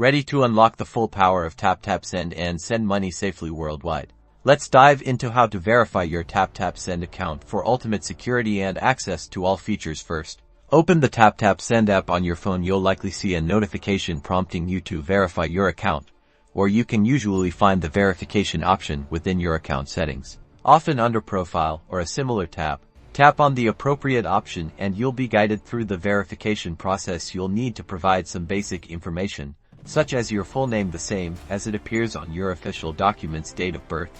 Ready to unlock the full power of TapTap Send and send money safely worldwide? Let's dive into how to verify your TapTap Send account for ultimate security and access to all features. First, open the TapTap Send app on your phone. You'll likely see a notification prompting you to verify your account, or you can usually find the verification option within your account settings, often under Profile or a similar tab. Tap on the appropriate option and you'll be guided through the verification process. You'll need to provide some basic information, such as your full name, the same as it appears on your official documents, date of birth,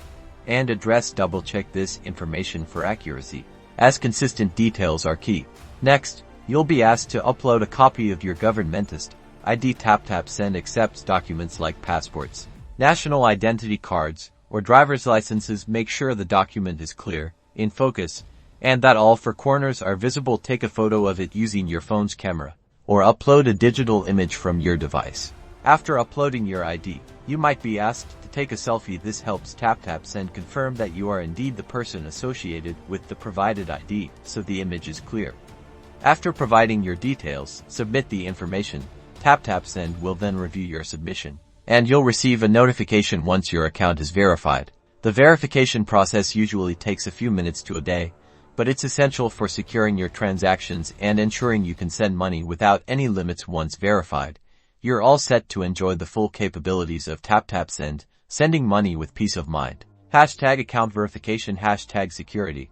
and address. Double-check this information for accuracy, as consistent details are key. Next, you'll be asked to upload a copy of your governmentist ID. TapTap Send accepts documents like passports, national identity cards, or driver's licenses. Make sure the document is clear, in focus, and that all four corners are visible. Take a photo of it using your phone's camera, or upload a digital image from your device. After uploading your ID, you might be asked to take a selfie. This helps TapTap Send confirm that you are indeed the person associated with the provided ID, so the image is clear. After providing your details, submit the information. TapTap Send will then review your submission, and you'll receive a notification once your account is verified. The verification process usually takes a few minutes to a day, but it's essential for securing your transactions and ensuring you can send money without any limits. Once verified, you're all set to enjoy the full capabilities of TapTap Send, sending money with peace of mind. #account verification #security